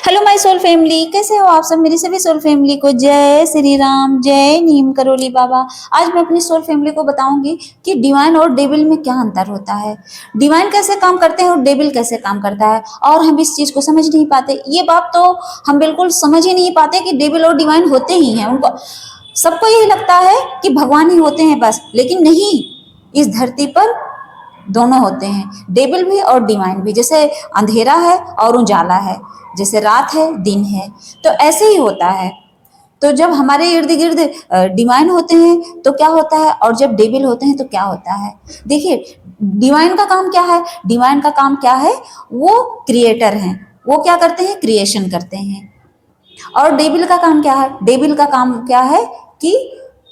Hello my soul family, कैसे हो आप सब। मेरी सभी सोल फैमिली को जय श्री राम, जय नीम करोली बाबा। आज मैं अपनी सोल फैमिली को बताऊंगी कि डिवाइन और डेविल में क्या अंतर होता है, डिवाइन कैसे काम करते हैं और डेविल कैसे काम करता है। और हम इस चीज को समझ नहीं पाते। ये बात तो हम बिल्कुल समझ ही नहीं पाते कि डेविल और डिवाइन होते ही हैं। उनको सबको यही लगता है कि भगवान ही होते हैं बस, लेकिन नहीं, इस धरती पर दोनों होते हैं, डेविल भी और डिवाइन भी। जैसे अंधेरा है और उजाला है, जैसे रात है दिन है, तो ऐसे ही होता है। तो जब हमारे इर्द गिर्द डिवाइन होते हैं तो क्या होता है, और जब डेविल होते हैं तो क्या होता है। देखिए, डिवाइन का काम क्या है, डिवाइन का काम क्या है, वो क्रिएटर हैं। वो क्या करते हैं, क्रिएशन करते हैं। और डेविल का काम क्या है, डेविल का काम क्या है कि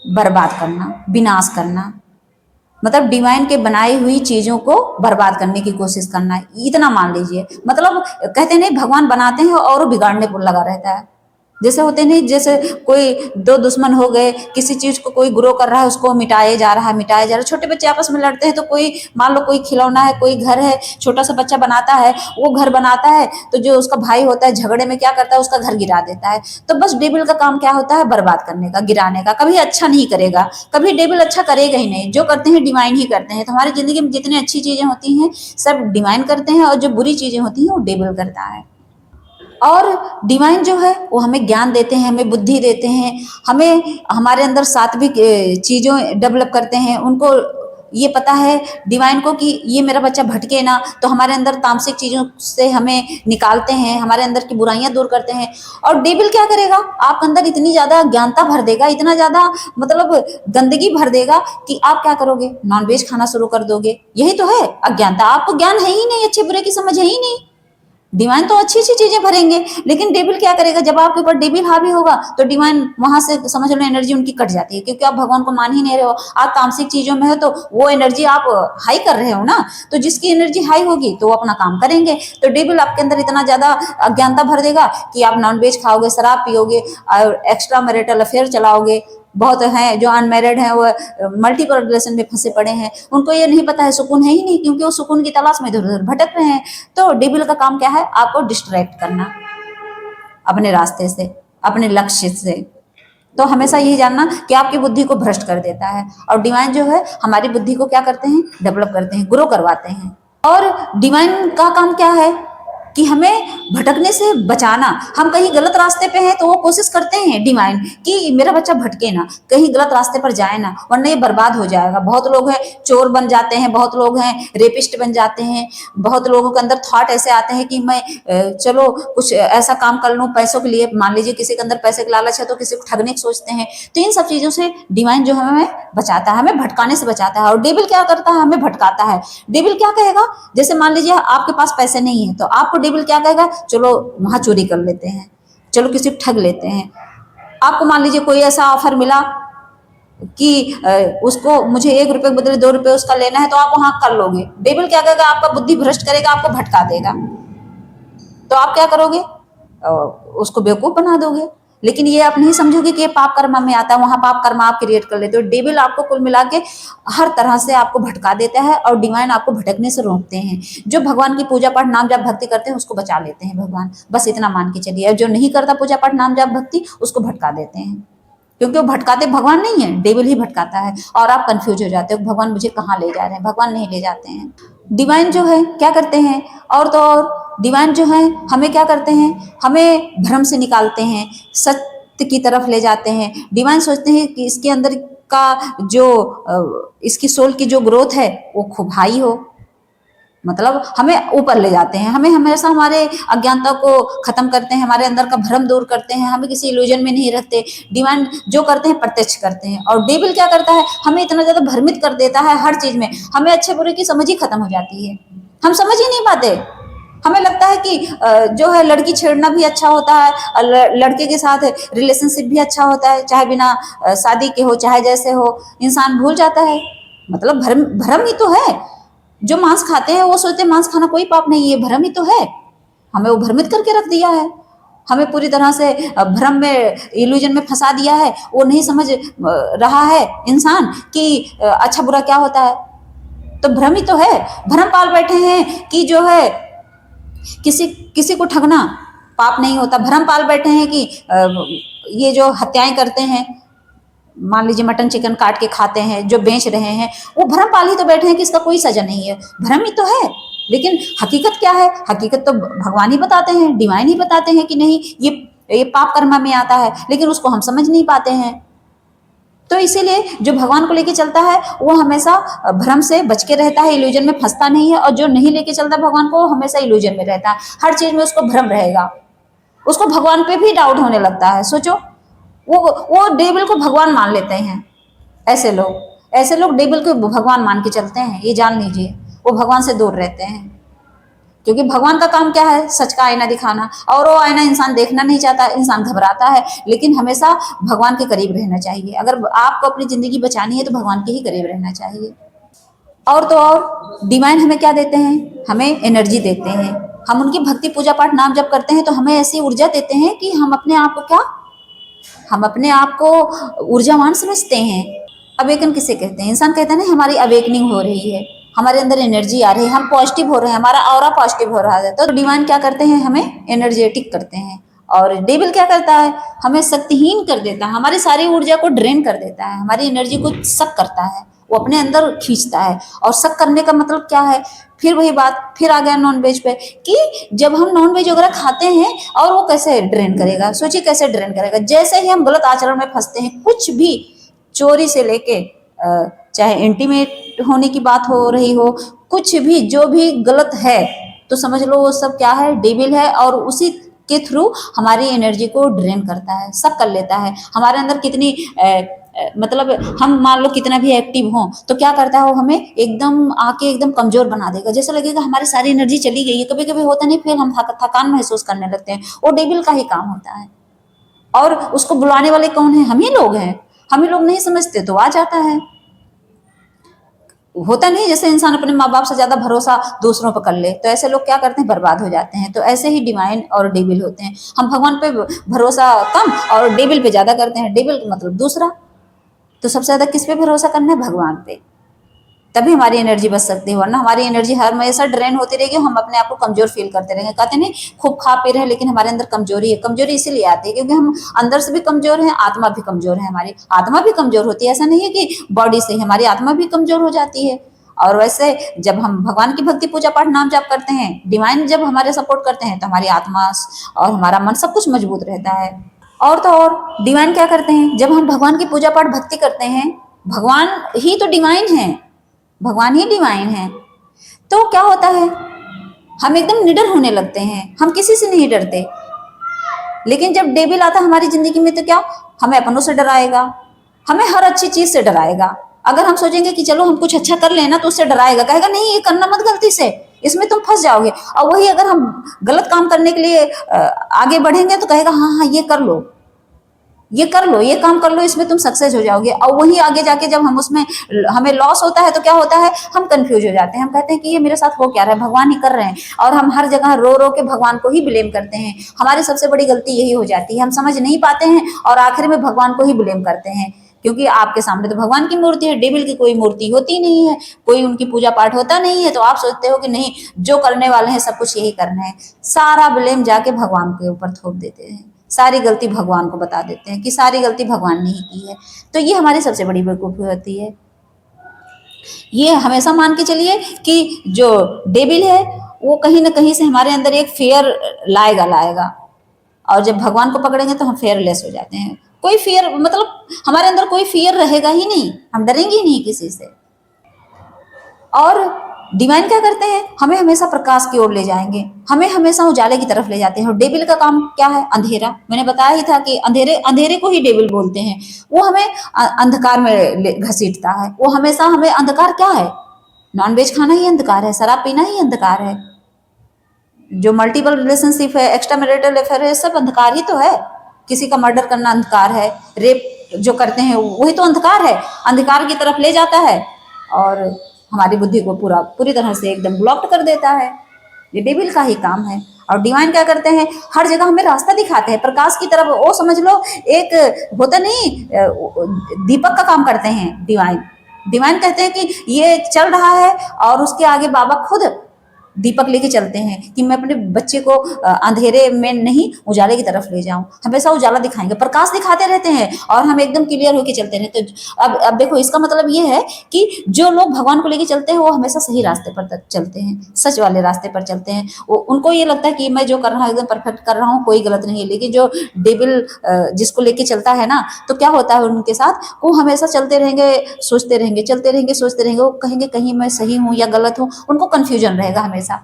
बर्बाद करना, विनाश करना। मतलब डिवाइन के बनाई हुई चीजों को बर्बाद करने की कोशिश करना, इतना मान लीजिए। मतलब कहते नहीं, भगवान बनाते हैं और वो बिगाड़ने पर लगा रहता है। जैसे होते नहीं, जैसे कोई दो दुश्मन हो गए, किसी चीज को कोई ग्रो कर रहा है, उसको मिटाया जा रहा है, मिटाया जा रहा है। छोटे बच्चे आपस में लड़ते हैं तो कोई, मान लो कोई खिलौना है, कोई घर है, छोटा सा बच्चा बनाता है, वो घर बनाता है, तो जो उसका भाई होता है झगड़े में क्या करता है, उसका घर गिरा देता है। तो बस डेविल का काम क्या होता है, बर्बाद करने का, गिराने का। कभी अच्छा नहीं करेगा, कभी डेविल अच्छा करेगा ही नहीं। जो करते हैं डिवाइन ही करते हैं। तो हमारी जिंदगी में जितनी अच्छी चीजें होती हैं सब डिवाइन करते हैं, और जो बुरी चीजें होती हैं वो डेविल करता है। और डिवाइन जो है वो हमें ज्ञान देते हैं, हमें बुद्धि देते हैं, हमें हमारे अंदर सात्विक चीज़ों डेवलप करते हैं। उनको ये पता है डिवाइन को कि ये मेरा बच्चा भटके ना, तो हमारे अंदर तामसिक चीज़ों से हमें निकालते हैं, हमारे अंदर की बुराइयां दूर करते हैं। और डेविल क्या करेगा, आपके अंदर इतनी ज़्यादा अज्ञानता भर देगा, इतना ज़्यादा मतलब गंदगी भर देगा कि आप क्या करोगे, नॉनवेज खाना शुरू कर दोगे। यही तो है अज्ञानता, आपको ज्ञान है ही नहीं, अच्छे बुरे की समझ है ही नहीं। डिवाइन तो अच्छी अच्छी चीजें भरेंगे, लेकिन डेविल क्या करेगा, जब आपके ऊपर डेविल हावी होगा तो डिवाइन वहां से समझ लो एनर्जी उनकी कट जाती है, क्योंकि आप भगवान को मान ही नहीं रहे हो। आप तामसिक चीजों में हो तो वो एनर्जी आप हाई कर रहे हो ना, तो जिसकी एनर्जी हाई होगी तो वो अपना काम करेंगे। तो डेविल आपके अंदर इतना ज्यादा अज्ञानता भर देगा कि आप नॉनवेज खाओगे, शराब पियोगे, और एक्स्ट्रा मैरिटल अफेयर चलाओगे। बहुत हैं जो अनमेरिड हैं, वो मल्टीपल रिलेशन में फंसे पड़े हैं, उनको ये नहीं पता है सुकून है ही नहीं, क्योंकि वो सुकून की तलाश में इधर उधर भटक रहे हैं। तो डेविल का काम क्या है, आपको डिस्ट्रैक्ट करना अपने रास्ते से, अपने लक्ष्य से। तो हमेशा यही जानना कि आपकी बुद्धि को भ्रष्ट कर देता है। और डिवाइन जो है हमारी बुद्धि को क्या करते हैं, डेवलप करते हैं, ग्रो करवाते हैं। और डिवाइन का काम क्या है कि हमें भटकने से बचाना। हम कहीं गलत रास्ते पे हैं तो वो कोशिश करते हैं डिवाइन कि मेरा बच्चा भटके ना, कहीं गलत रास्ते पर जाए ना, वरना ये बर्बाद हो जाएगा। बहुत लोग हैं चोर बन जाते हैं, बहुत लोग हैं रेपिस्ट बन जाते हैं, बहुत लोगों के अंदर थॉट ऐसे आते हैं कि मैं चलो कुछ ऐसा काम कर लूँ पैसों के लिए। मान लीजिए किसी के अंदर पैसे का लालच है तो किसी को ठगने की सोचते हैं। तो इन सब चीजों से डिवाइन जो हमें बचाता है, हमें भटकाने से बचाता है। और डेविल क्या करता है, हमें भटकाता है। डेविल क्या कहेगा, जैसे मान लीजिए आपके पास पैसे नहीं है तो आपको डेविल क्या कहेगा, चलो वहां चोरी कर लेते हैं, चलो किसी को ठग लेते हैं। आपको मान लीजिए कोई ऐसा ऑफर मिला कि उसको मुझे 1 रुपए के बदले 2 रुपए उसका लेना है, तो आप वहां कर लोगे। डेविल क्या करेगा, आपका बुद्धि भ्रष्ट करेगा, आपको भटका देगा। तो आप क्या करोगे, उसको बेवकूफ बना दोगे। लेकिन ये आप नहीं समझोगे कि ये पाप कर्म में आता है, वहां पाप कर्म आप क्रिएट कर लेते हो। डेविल आपको कुल मिला के हर तरह से आपको भटका देता है, और डिवाइन आपको भटकने से रोकते हैं। जो भगवान की पूजा पाठ नाम जाप भक्ति करते हैं उसको बचा लेते हैं भगवान, बस इतना मान के चलिए। और जो नहीं करता पूजा पाठ नाम जाप भक्ति उसको भटका देते हैं, क्योंकि वो भटकाते भगवान नहीं है, डेविल ही भटकाता है। और आप कंफ्यूज हो जाते हो, भगवान मुझे कहाँ ले जा रहे हैं। भगवान नहीं ले जाते हैं। डिवाइन जो है क्या करते हैं, और तो और डिवाइन जो है हमें क्या करते हैं, हमें भ्रम से निकालते हैं, सत्य की तरफ ले जाते हैं। डिवाइन सोचते हैं कि इसके अंदर का जो इसकी सोल की जो ग्रोथ है वो खूब हाई हो, मतलब हमें ऊपर ले जाते हैं। हमें हमेशा हमारे अज्ञानता को खत्म करते हैं, हमारे अंदर का भ्रम दूर करते हैं, हमें किसी इल्यूजन में नहीं रखते। डिवाइन जो करते हैं प्रत्यक्ष करते हैं। और डेविल क्या करता है, हमें इतना ज्यादा भ्रमित कर देता है हर चीज में, हमें अच्छे बुरे की समझ ही खत्म हो जाती है, हम समझ ही नहीं पाते। हमें लगता है कि जो है लड़की छेड़ना भी अच्छा होता है, और लड़के के साथ रिलेशनशिप भी अच्छा होता है, चाहे बिना शादी के हो चाहे जैसे हो। इंसान भूल जाता है, मतलब भ्रम भ्रम ही तो है। जो मांस खाते हैं वो सोचते हैं मांस खाना कोई पाप नहीं है, भ्रम ही तो है। हमें वो भ्रमित करके रख दिया है, हमें पूरी तरह से भ्रम में, इल्यूजन में फंसा दिया है। वो नहीं समझ रहा है इंसान कि अच्छा बुरा क्या होता है। तो भ्रम ही तो है, भ्रम पाल बैठे हैं कि जो है किसी किसी को ठगना पाप नहीं होता। भ्रम पाल बैठे हैं कि ये जो हत्याएं करते हैं, मान लीजिए मटन चिकन काट के खाते हैं, जो बेच रहे हैं, वो भ्रम पाल ही तो बैठे हैं कि इसका कोई सजा नहीं है। भ्रम ही तो है, लेकिन हकीकत क्या है? हकीकत तो भगवान ही बताते हैं, डिवाइन ही बताते हैं कि नहीं ये पाप कर्म में आता है, लेकिन उसको हम समझ नहीं पाते हैं। तो इसीलिए जो भगवान को लेके चलता है वो हमेशा भ्रम से बच के रहता है, इल्यूजन में फंसता नहीं है। और जो नहीं लेके चलता भगवान को, वो हमेशा इल्यूजन में रहता है, हर चीज में उसको भ्रम रहेगा, उसको भगवान पे भी डाउट होने लगता है। सोचो, वो डेविल को भगवान मान लेते हैं। ऐसे लोग डेविल को भगवान मान के चलते हैं, ये जान लीजिए। वो भगवान से दूर रहते हैं, क्योंकि भगवान का काम क्या है? सच का आईना दिखाना, और वो आईना इंसान देखना नहीं चाहता, इंसान घबराता है। लेकिन हमेशा भगवान के करीब रहना चाहिए। अगर आपको अपनी जिंदगी बचानी है तो भगवान के ही करीब रहना चाहिए। और तो और डिवाइन हमें क्या देते हैं? हमें एनर्जी देते हैं। हम उनकी भक्ति पूजा पाठ नाम जप करते हैं तो हमें ऐसी ऊर्जा देते हैं कि हम अपने आप को ऊर्जावान समझते हैं। अवेकन किसे कहते हैं? इंसान कहता है ना, हमारी अवेकनिंग हो रही है, हमारे अंदर एनर्जी आ रही है, हम पॉजिटिव हो रहे हैं, हमारा ऑरा पॉजिटिव हो रहा है। तो डिवाइन क्या करते हैं? हमें एनर्जेटिक करते हैं। और डेविल क्या करता है? हमें शक्तिहीन कर देता है, हमारी सारी ऊर्जा को ड्रेन कर देता है, हमारी एनर्जी को सक करता है, वो अपने अंदर खींचता है। और सक करने का मतलब क्या है? फिर वही बात, फिर आ गया नॉन वेज पे, कि जब हम नॉन वेज वगैरह खाते हैं, और वो कैसे ड्रेन करेगा? सोचिए कैसे ड्रेन करेगा। जैसे ही हम गलत आचरण में फंसते हैं, कुछ भी चोरी से लेके चाहे इंटीमेट होने की बात हो रही हो, कुछ भी जो भी गलत है, तो समझ लो वो सब क्या है? डेविल है। और उसी के थ्रू हमारी एनर्जी को ड्रेन करता है, सब कर लेता है। हमारे अंदर कितनी मतलब हम मान लो कितना भी एक्टिव हो, तो क्या करता है? वो हमें एकदम आके एकदम कमजोर बना देगा, जैसा लगेगा हमारी सारी एनर्जी चली गई है। कभी कभी होता नहीं, फिर हम थकान महसूस करने लगते हैं। वो डेविल का ही काम होता है। और उसको बुलाने वाले कौन है? हम ही लोग हैं। हम ही लोग नहीं समझते तो आ जाता है। होता नहीं, जैसे इंसान अपने माँ बाप से ज्यादा भरोसा दूसरों पर कर ले, तो ऐसे लोग क्या करते हैं? बर्बाद हो जाते हैं। तो ऐसे ही डिवाइन और डेविल होते हैं। हम भगवान पे भरोसा कम और डेविल पे ज्यादा करते हैं। डेविल मतलब दूसरा। तो सबसे ज्यादा किस पे भरोसा करना है? भगवान पे। तभी हमारी एनर्जी बच सकती है, वरना हमारी एनर्जी हर हमेशा ड्रेन होती रहेगी, हम अपने आप को कमजोर फील करते रहेंगे। कहते नहीं, खूब खा पी रहे हैं लेकिन हमारे अंदर कमजोरी है। कमजोरी इसीलिए आती है क्योंकि हम अंदर से भी कमजोर हैं, आत्मा भी कमजोर है। हमारी आत्मा भी कमजोर होती है, ऐसा नहीं है कि बॉडी से, हमारी आत्मा भी कमजोर हो जाती है। और वैसे जब हम भगवान की भक्ति पूजा पाठ नाम जाप करते हैं, डिवाइन जब हमारे सपोर्ट करते हैं, तो हमारी आत्मा और हमारा मन सब कुछ मजबूत रहता है। और तो और डिवाइन क्या करते हैं? जब हम भगवान की पूजा पाठ भक्ति करते हैं, भगवान ही तो डिवाइन है, भगवान ही डिवाइन है, तो क्या होता है? हम एकदम निडर होने लगते हैं, हम किसी से नहीं डरते। लेकिन जब डेविल आता है हमारी जिंदगी में, तो क्या? हमें अपनों से डराएगा, हमें हर अच्छी चीज से डराएगा। अगर हम सोचेंगे कि चलो हम कुछ अच्छा कर लेना, तो उससे डराएगा, कहेगा नहीं ये करना मत गलती से, इसमें तुम फंस जाओगे। और वही अगर हम गलत काम करने के लिए आगे बढ़ेंगे, तो कहेगा हाँ हाँ ये कर लो, ये कर लो, ये काम कर लो, इसमें तुम सक्सेस हो जाओगे। और वही आगे जाके जब हम उसमें हमें लॉस होता है, तो क्या होता है? हम कंफ्यूज हो जाते हैं, हम कहते हैं कि ये मेरे साथ हो क्या रहा है, भगवान ही कर रहे हैं। और हम हर जगह रो रो के भगवान को ही ब्लेम करते हैं। हमारी सबसे बड़ी गलती यही हो जाती है, हम समझ नहीं पाते हैं और आखिर में भगवान को ही ब्लेम करते हैं। क्योंकि आपके सामने तो भगवान की मूर्ति है, डेविल की कोई मूर्ति होती नहीं है, कोई उनकी पूजा पाठ होता नहीं है। तो आप सोचते हो कि नहीं, जो करने वाले हैं सब कुछ यही करना है। सारा ब्लेम जाके भगवान के ऊपर थोप देते हैं, सारी गलती भगवान को बता देते हैं कि सारी गलती भगवान ने ही की है। तो ये हमारी सबसे बड़ी बेवकूफ़ी होती है। ये हमेशा मान के चलिए कि जो डेविल है वो कहीं ना कहीं से हमारे अंदर एक फेयर लाएगा। और जब भगवान को पकड़ेंगे तो हम फेयरलेस हो जाते हैं। कोई फियर, मतलब हमारे अंदर कोई फियर रहेगा ही नहीं, हम डरेंगे ही नहीं किसी से। और डिवाइन क्या करते हैं? हमें हमेशा प्रकाश की ओर ले जाएंगे, हमें हमेशा उजाले की तरफ ले जाते हैं। और डेविल का काम क्या है? अंधेरा। मैंने बताया ही था कि अंधेरे को ही डेविल बोलते हैं। वो हमें अंधकार में घसीटता है। वो हमेशा हमें, अंधकार क्या है? नॉन वेज खाना ही अंधकार है, शराब पीना ही अंधकार है, जो मल्टीपल रिलेशनशिप है, एक्स्ट्रा मैरिटल अफेयर है, सब अंधकार ही तो है। किसी का मर्डर करना अंधकार है, रेप जो करते हैं वही तो अंधकार है, अंधकार की तरफ ले जाता है और हमारी बुद्धि को पूरी तरह से एकदम ब्लॉक्ड कर देता है। ये डेविल का ही काम है। और डिवाइन क्या करते हैं? हर जगह हमें रास्ता दिखाते हैं प्रकाश की तरफ। वो समझ लो एक होता नहीं, दीपक का काम करते हैं डिवाइन। डिवाइन कहते हैं कि ये चल रहा है और उसके आगे बाबा खुद दीपक लेके चलते हैं कि मैं अपने बच्चे को अंधेरे में नहीं उजाले की तरफ ले जाऊं, हमेशा उजाला दिखाएंगे, प्रकाश दिखाते रहते हैं और हम एकदम क्लियर होके चलते रहते हैं। तो अब देखो इसका मतलब ये है कि जो लोग भगवान को लेके चलते हैं वो हमेशा सही रास्ते पर चलते हैं, सच वाले रास्ते पर चलते हैं। उनको ये लगता है कि मैं जो कर रहा हूँ एकदम परफेक्ट कर रहा हूँ, कोई गलत नहीं है। लेकिन जो डेविल जिसको लेके चलता है ना, तो क्या होता है उनके साथ, वो हमेशा चलते रहेंगे, सोचते रहेंगे, चलते रहेंगे, सोचते रहेंगे, वो कहेंगे कहीं मैं सही हूँ या गलत हूँ। उनको कंफ्यूजन रहेगा हमेशा,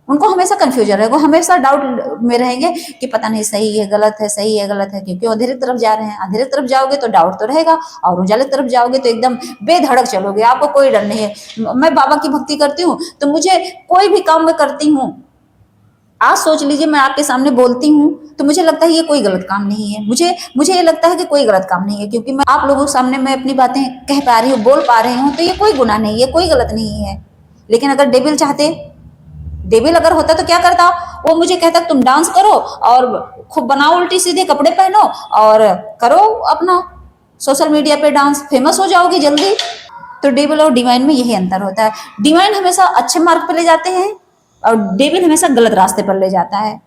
उनको हमेशा कंफ्यूजन रहेगा, वो हमेशा डाउट में रहेंगे कि पता नहीं सही है गलत है, सही है गलत है, क्योंकि अंधेरे की तरफ जा रहे हैं। अंधेरे की तरफ जाओगे तो डाउट तो रहेगा, और उजाले की तरफ जाओगे तो एकदम बेधड़क चलोगे, आपको कोई डर नहीं है। मैं बाबा की भक्ति करती हूँ तो मुझे कोई भी काम मैं करती हूँ, आज सोच लीजिए मैं आपके सामने बोलती हूँ तो मुझे लगता है ये कोई गलत काम नहीं है, मुझे ये लगता है कि कोई गलत काम नहीं है, क्योंकि मैं आप लोगों के सामने मैं अपनी बातें कह पा रही हूँ, बोल पा रही हूँ, तो ये कोई गुनाह नहीं है, कोई गलत नहीं है। लेकिन अगर डेविल अगर होता तो क्या करता, वो मुझे कहता तुम डांस करो और खूब बनाओ, उल्टी सीधे कपड़े पहनो और करो अपना सोशल मीडिया पे डांस, फेमस हो जाओगी जल्दी। तो डेविल और डिवाइन में यही अंतर होता है, डिवाइन हमेशा अच्छे मार्ग पर ले जाते हैं और डेविल हमेशा गलत रास्ते पर ले जाता है।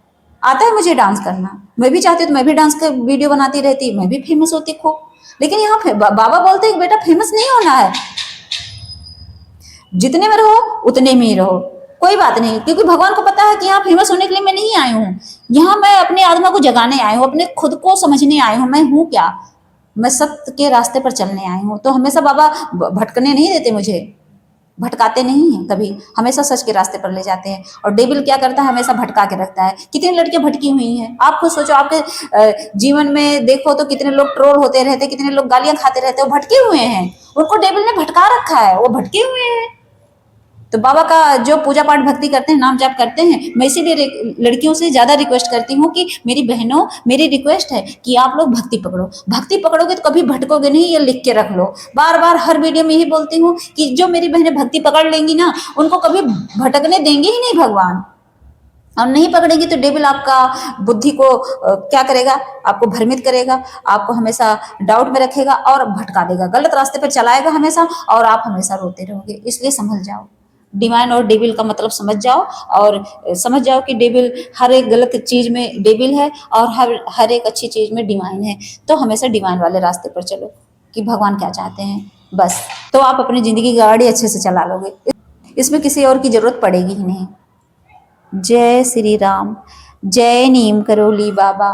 आता है मुझे डांस करना, मैं भी चाहती हूँ तो मैं भी डांस के वीडियो बनाती रहती, मैं भी फेमस होती खूब। लेकिन यहाँ बाबा बोलते हैं बेटा फेमस नहीं होना है, जितने में रहो उतने में ही रहो, कोई बात नहीं, क्योंकि भगवान को पता है कि यहाँ फेमस होने के लिए मैं नहीं आई हूँ, यहाँ मैं अपनी आत्मा को जगाने आई हूँ, अपने खुद को समझने आई हूँ, मैं हूँ क्या, मैं सत्य के रास्ते पर चलने आई हूँ। तो हमेशा बाबा भटकने नहीं देते, मुझे भटकाते नहीं हैं कभी, हमेशा सच के रास्ते पर ले जाते हैं। और डेविल क्या करता है, हमेशा भटका के रखता है। कितनी लड़कियां भटकी हुई हैं, आप खुद सोचो, आपके जीवन में देखो तो कितने लोग ट्रोल होते रहते, कितने लोग गालियां खाते रहते, वो भटके हुए हैं, उनको डेविल ने भटका रखा है, वो भटके हुए हैं। तो बाबा का जो पूजा पाठ भक्ति करते हैं, नाम जाप करते हैं, मैं इसीलिए लड़कियों से ज्यादा रिक्वेस्ट करती हूँ कि मेरी बहनों, मेरी रिक्वेस्ट है कि आप लोग भक्ति पकड़ो, भक्ति पकड़ोगे तो कभी भटकोगे नहीं, ये लिख के रख लो। बार बार हर वीडियो में यही बोलती हूँ कि जो मेरी बहनें भक्ति पकड़ लेंगी ना, उनको कभी भटकने देंगे ही नहीं भगवान। और नहीं पकड़ेगी तो डेविल आपका बुद्धि को क्या करेगा, आपको भ्रमित करेगा, आपको हमेशा डाउट में रखेगा और भटका देगा, गलत रास्ते पर चलाएगा हमेशा, और आप हमेशा रोते रहोगे। इसलिए संभल जाओ, डिवाइन और डेविल का मतलब समझ जाओ, और समझ जाओ कि डेविल हर एक गलत चीज में डेविल है और हर एक अच्छी चीज में डिवाइन है। तो हमेशा डिवाइन वाले रास्ते पर चलो कि भगवान क्या चाहते हैं, बस तो आप अपनी जिंदगी की गाड़ी अच्छे से चला लोगे, इसमें किसी और की जरूरत पड़ेगी ही नहीं। जय श्री राम, जय नीम करोली बाबा।